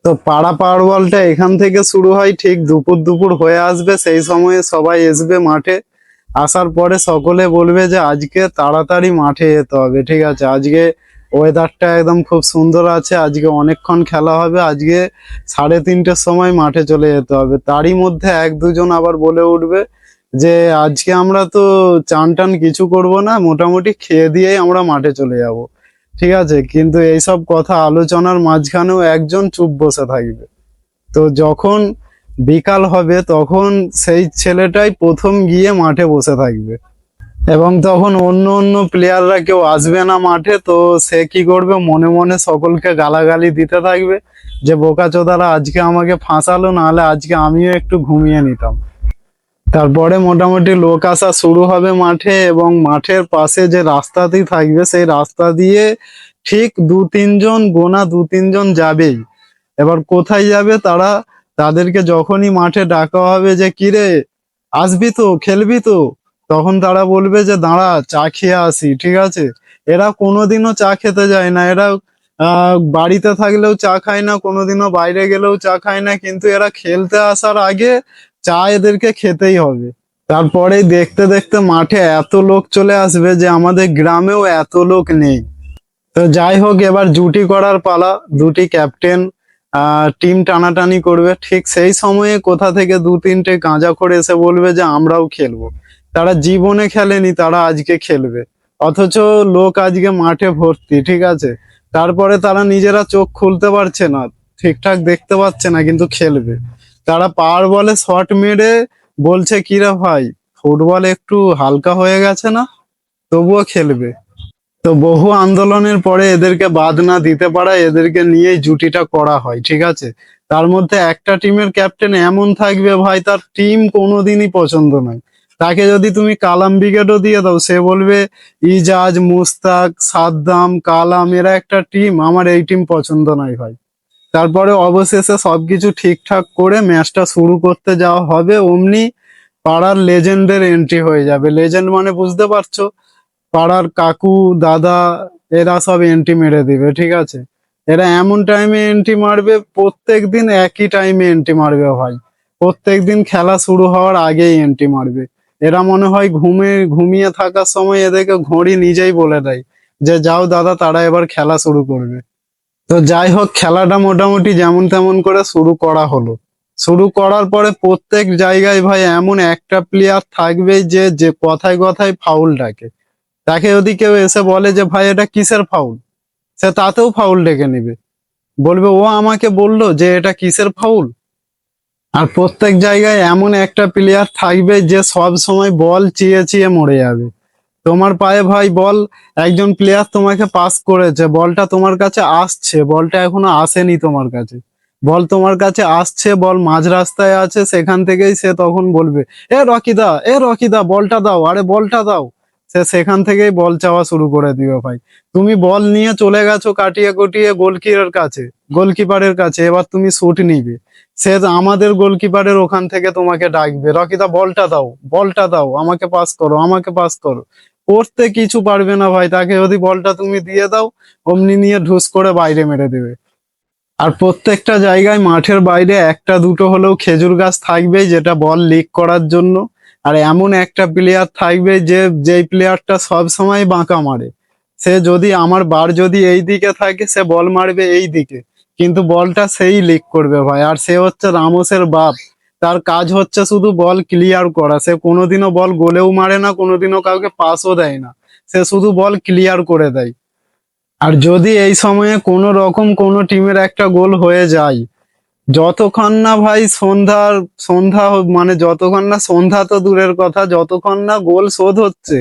তো পাড়া পাড় বলটা এখান থেকে শুরু হয়, ঠিক দুপুর দুপুর হয়ে আসবে, সেই সময়ে সবাই আসবে মাঠে। আসার পরে সকলে বলবে যে আজকে তাড়াতাড়ি মাঠে যেতে হবে, ঠিক আছে, আজকে ওয়েদারটা একদম খুব সুন্দর আছে, আজকে অনেকক্ষণ খেলা হবে, আজকে 3:30-টের সময় মাঠে চলে যেতে হবে। তারই মধ্যে এক দুজন আবার বলে উঠবে যে আজকে আমরা তো চান টান কিছু করব না, মোটামুটি খেয়ে দিয়েই আমরা মাঠে চলে যাব। ঠিক আছে, কিন্তু এইসব কথা আলোচনার মাঝখানেও একজন চুপ বসে থাকবে। তো যখন বিকাল হবে তখন সেই ছেলেটাই প্রথম গিয়ে মাঠে বসে থাকবে, এবং তখন অন্য অন্য প্লেয়াররা কেউ আসবে না মাঠে। তো সে কি করবে, মনে মনে সকলকে গালাগালি দিতে থাকবে যে বোকাচোদারা আজকে আমাকে ফাঁসালো, নাহলে আজকে আমিও একটু ঘুমিয়ে নিতাম। তারপরে মোটামুটি লোক আসা শুরু হবে মাঠে, এবং মাঠের পাশে যে রাস্তাটি থাকবে সেই রাস্তা দিয়ে ঠিক দু তিনজন, গোনা দু তিনজন যাবেই। এবার কোথায় যাবে তারা, তাদেরকে যখনই মাঠে ডাকা হবে যে কিরে আসবি তো, খেলবি তো, তখন তারা বলবে যে দাঁড়া চা খেয়ে আসি। ঠিক আছে, এরা কোনোদিনও চা খেতে যায় না, এরা বাড়িতে থাকলেও চা খায় না, কোনোদিনও বাইরে গেলেও চা খায় না, কিন্তু এরা খেলতে আসার আগে চা এদেরকে খেতেই হবে। তারপরে দেখতে দেখতে মাঠে এত লোক চলে আসবে যে আমাদের গ্রামেও এত লোক নেই। তো যাই হোক, এবার জুটি করার পালা। দুটি ক্যাপ্টেন টিম টানাটানি করবে। ঠিক সেই সময়ে কোথা থেকে দু তিনটে গাঁজাখোর এসে বলবে যে আমরাও খেলবো। তারা জীবনে খেলেনি, তারা আজকে খেলবে, অথচ লোক আজকে মাঠে ভর্তি। ঠিক আছে, তারপরে তারা নিজেরা চোখ খুলতে পারছে না, ঠিকঠাক দেখতে পাচ্ছে না, কিন্তু খেলবে। তারা পাওয়ার বলে শট মেরে বলছে কিরে ভাই, ফুটবল একটু হালকা হয়ে গেছে না, তবুও খেলবে। তো বহু আন্দোলনের পরে এদেরকে বাদ না দিতে পারা, এদেরকে নিয়েই জুটিটা করা হয়। ঠিক আছে, তার মধ্যে একটা টিমের ক্যাপ্টেন এমন থাকবে ভাই, তার টিম কোনোদিনই পছন্দ নয়। তাকে যদি তুমি কালাম ব্রিগেডও দিয়ে দাও, সে বলবে ইজাজ, মুস্তাক, সাদ্দাম, কালাম এরা একটা টিম, আমার এই টিম পছন্দ নয় ভাই। তারপরে অবশেষে সবকিছু ঠিকঠাক করে ম্যাচটা শুরু করতে যাওয়া হবে, অমনি পাড়ার লেজেন্ডের এন্ট্রি হয়ে যাবে। লেজেন্ড মানে বুঝতে পারছো, পাড়ার কাকু, দাদা, এরা সব এন্ট্রি মেরে দিবে। ঠিক আছে, এরা এমন টাইমে এন্ট্রি মারবে, প্রত্যেক দিন একই টাইমে এন্ট্রি মারবে ভাই, প্রত্যেক দিন খেলা শুরু হওয়ার আগেই এন্ট্রি মারবে। এরা মনে হয় ঘুমিয়ে থাকার সময় এদেরকে ঘড়ি নিজেই বলে দেয় যে যাও দাদা, তারা এবার খেলা শুরু করবে। তো যাই হোক, খেলাটা মোটামুটি যেমন তেমন করে শুরু করা হলো। শুরু করার পরে প্রত্যেক জায়গায় ভাই এমন একটা প্লেয়ার থাকবে যে যে কথায় কথায় ফাউল ডাকে। তাকে যদি কেউ এসে বলে যে ভাই এটা কিসের ফাউল, সে তাতেও ফাউল ডেকে নিবে, বলবে ও আমাকে বললো যে এটা কিসের ফাউল। আর প্রত্যেক জায়গায় এমন একটা প্লেয়ার থাকবে যে সব সময় বল চিয়ে চিয়ে মরে যাবে। তোমার পায়ে ভাই বল, একজন প্লেয়ার তোমাকে পাস করেছে, বলটা তোমার কাছে আসছে, বলটা এখনো আসেনি তোমার কাছে, বল তোমার কাছে আসছে, বল মাঝ রাস্তায় আছে, সেখান থেকেই সে তখন বলবে এ রকিদা, এ রকিদা বলটা দাও, আরে বলটা দাও। সে সেখান থেকেই বল চাওয়া শুরু করে দিবে ভাই। তুমি বল নিয়ে চলে গেছো কাটিয়ে কুটিয়ে গোলকিপারের কাছে, এবার তুমি শুট নিবে, সে আমাদের গোলকিপারের ওখান থেকে তোমাকে ডাকবে, রকিদা বলটা দাও, বলটা দাও, আমাকে পাস করো, আমাকে পাস করো। করতে কিছু পারবে না ভাই, তাকে যদি বলটা তুমি দিয়ে দাও, অমনি নিয়ে ঢুস করে বাইরে মেরে দেবে। আর প্রত্যেকটা জায়গায় মাঠের বাইরে একটা দুটো হলেও খেজুর গাছ থাকবে, যেটা বল লিক করার জন্য। আর এমন একটা প্লেয়ার থাকবে যে যেই প্লেয়ারটা সব সময় বাঁকা মারে। সে যদি আমার বার যদি এই দিকে থাকে, সে বল মারবে এই দিকে, কিন্তু বলটা সেই লিক করবে ভাই। আর সে হচ্ছে রামোসের বাপ, তার কাজ হচ্ছে শুধু বল ক্লিয়ার করা। সে কোনোদিনও বল গোলেও মারে না, কোনোদিনও কাউকে পাসও দেয় না, সে শুধু বল ক্লিয়ার করে দেয়। আর যদি এই সময়ে কোনো রকম কোনো টিমের একটা গোল হয়ে যায়, যতক্ষণ না ভাই মানে যতক্ষণ না সন্ধ্যা তো দূরের কথা, যতক্ষণ না গোল শোধ হচ্ছে,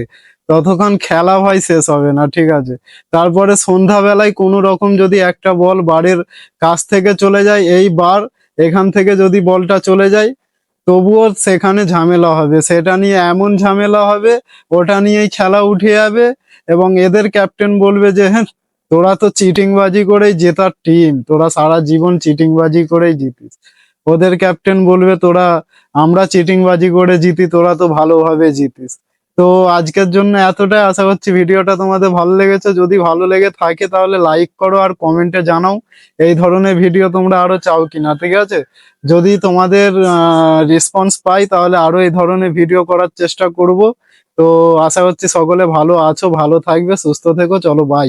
ততক্ষণ খেলা ভাই শেষ হবে না। ঠিক আছে, তারপরে সন্ধ্যাবেলায় কোনো রকম যদি একটা বল বারের কাছ থেকে চলে যায়, এই বার এখান থেকে যদি বলটা চলে যায়, তবুও সেখানে ঝামেলা হবে, সেটা নিয়ে এমন ঝামেলা হবে, ওটা নিয়েই খেলা উঠে যাবে। এবং এদের ক্যাপ্টেন বলবে যে হ্যাঁ, তোরা তো চিটিংবাজি করেই জেতার টিম, তোরা সারা জীবন চিটিংবাজি করেই জিতিস। ওদের ক্যাপ্টেন বলবে আমরা চিটিংবাজি করে জিতি, তোরা তো ভালোভাবে জিতিস। তো আজকের জন্য এতটাই, আশা করছি ভিডিওটা তোমাদের ভালো লেগেছে। যদি ভালো লেগে থাকে তাহলে লাইক করো আর কমেন্টে জানাও এই ধরনের ভিডিও তোমরা আরো চাও কিনা, ঠিক আছে? যদি তোমাদের রেসপন্স পাই তাহলে আরো এই ধরনের ভিডিও করার চেষ্টা করব। তো আশা করছি সকলে ভালো আছো, ভালো থাকবে, সুস্থ থেকো, চলো বাই।